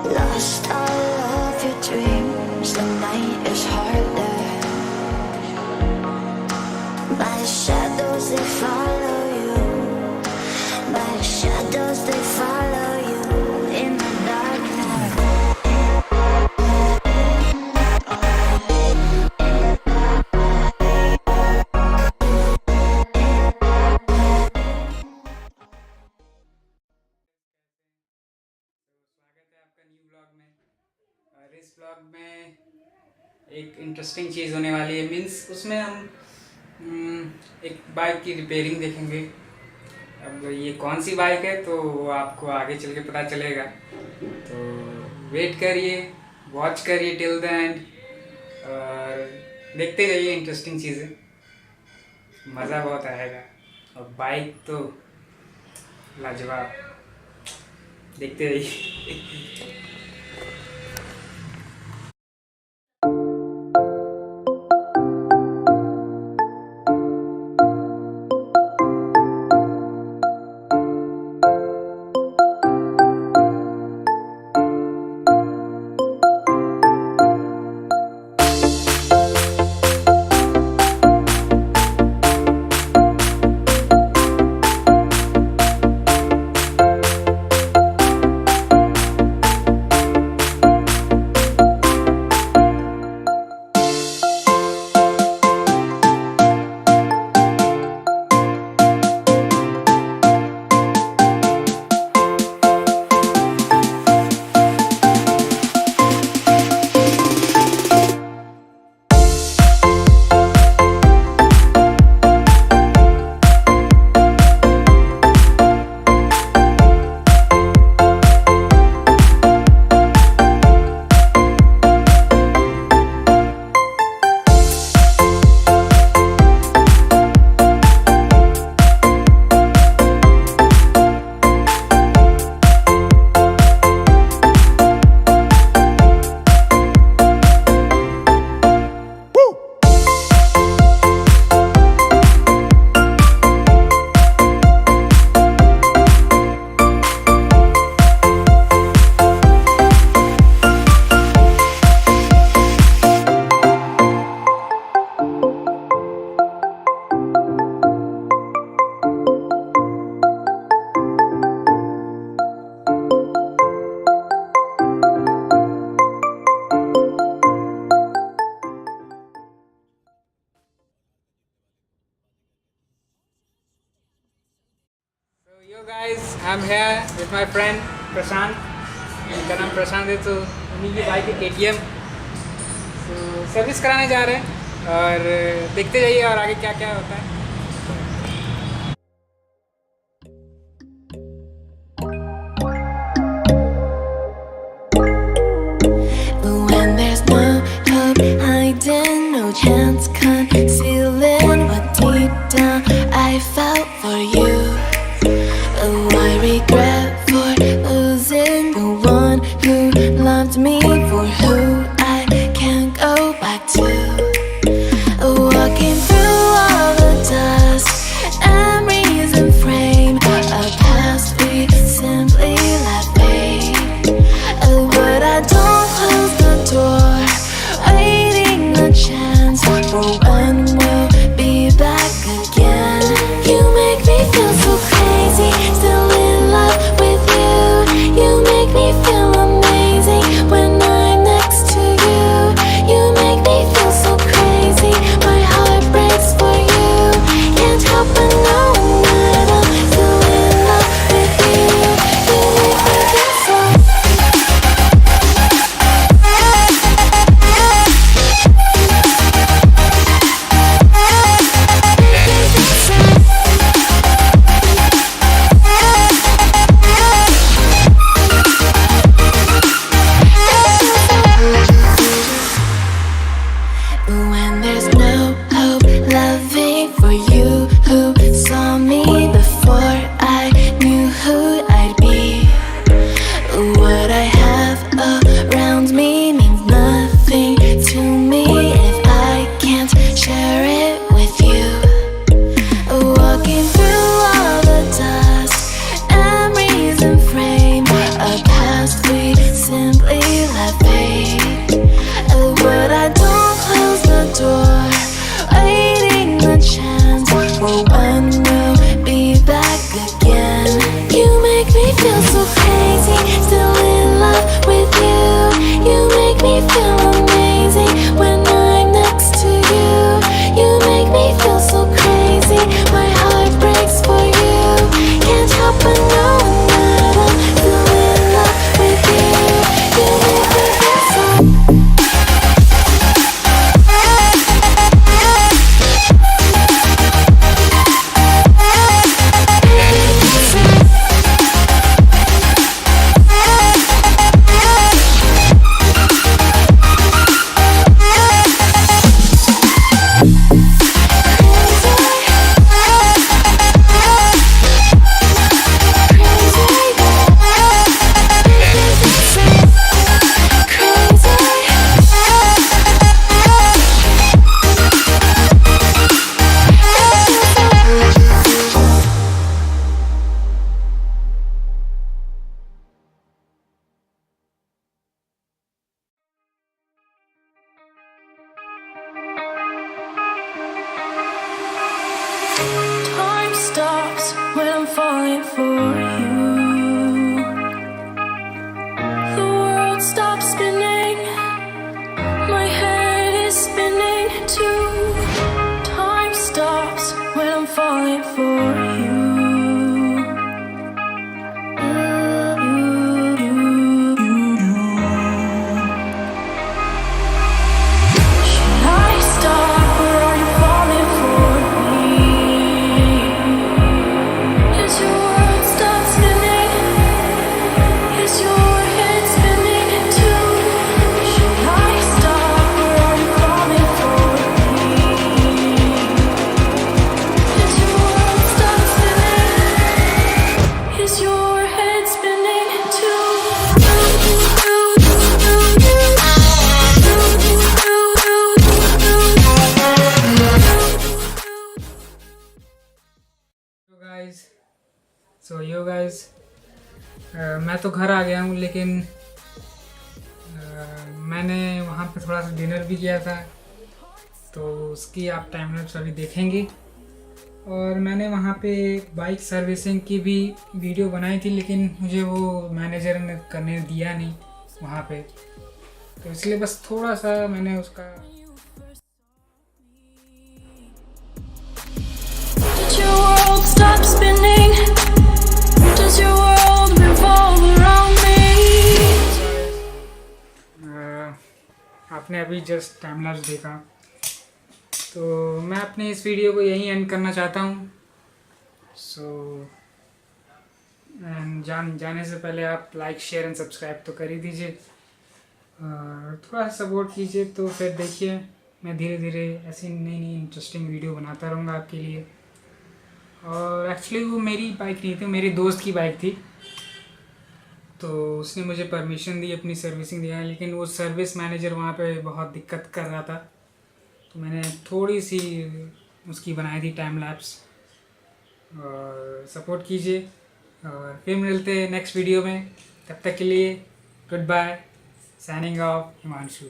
Lost all of your dreams, the night is harder. My shadows, they follow you. My shadows, they follow you in the darkness. स्वागत है आपका new blog में। और इस blog में एक interesting चीज़ होने वाली है। मीन्स उसमें हम एक बाइक की रिपेयरिंग देखेंगे। अब ये कौन सी बाइक है तो वो आपको आगे चल के पता चलेगा, तो वेट करिए, वॉच करिए टिल द एंड और देखते रहिए इंटरेस्टिंग चीज़ें, मज़ा बहुत आएगा। और बाइक तो लाजवाब, देखते रहिए। Yo guys, I'm here with my friend प्रशांत। इनका नाम प्रशांत है, तो उन्हीं की बाइक है KTM। तो सर्विस कराने जा रहे हैं और देखते जाइए और आगे क्या क्या होता है। When there's no hope hiding, no chance concealing what deep down I felt for you. Oh, I regret for losing the one who loved me, for who I can't go back to. Walking through all the past, we simply let be. But I don't close the door, waiting the chance for when we'll be back again. You make me feel so crazy, still in love with you. You make me feel amazing when I'm next to you. You make me feel so crazy, my heart breaks for you. Can't help but knowing that I'm still in love with you. You make me feel so. Time stops when I'm falling for you. The world stops spinning, my head is spinning too. Time stops when I'm falling for you. Should I stop or are you falling for me? Is your world stop spinning? Is your head spinning too? Should I stop or are you falling for me? Is your world stop spinning? Is your head spinning too? Yo guys मैं तो घर आ गया हूँ, लेकिन मैंने वहाँ पे थोड़ा सा डिनर भी किया था, तो उसकी आप टाइम लैप्स अभी देखेंगे। और मैंने वहाँ पे बाइक सर्विसिंग की भी वीडियो बनाई थी, लेकिन मुझे वो मैनेजर ने करने दिया नहीं वहाँ पे, तो इसलिए बस थोड़ा सा मैंने उसका Did your world stop spinning? Does your world revolve around me? आपने अभी जस्ट टाइम लैप्स देखा, तो मैं अपनी इस वीडियो को यहीं एंड करना चाहता हूँ। जाने से पहले आप लाइक शेयर एंड सब्सक्राइब तो कर ही दीजिए, थोड़ा सपोर्ट कीजिए, तो फिर देखिए मैं धीरे धीरे ऐसी नई नई इंटरेस्टिंग वीडियो बनाता रहूँगा आपके लिए। और एक्चुअली वो मेरी बाइक नहीं थी, मेरे दोस्त की बाइक थी, तो उसने मुझे परमिशन दी अपनी सर्विसिंग दिया, लेकिन वो सर्विस मैनेजर वहाँ पे बहुत दिक्कत कर रहा था, तो मैंने थोड़ी सी उसकी बनाई थी टाइम लैप्स। और सपोर्ट कीजिए, और फिर मिलते हैं नेक्स्ट वीडियो में। तब तक के लिए goodbye, signing off Himanshu.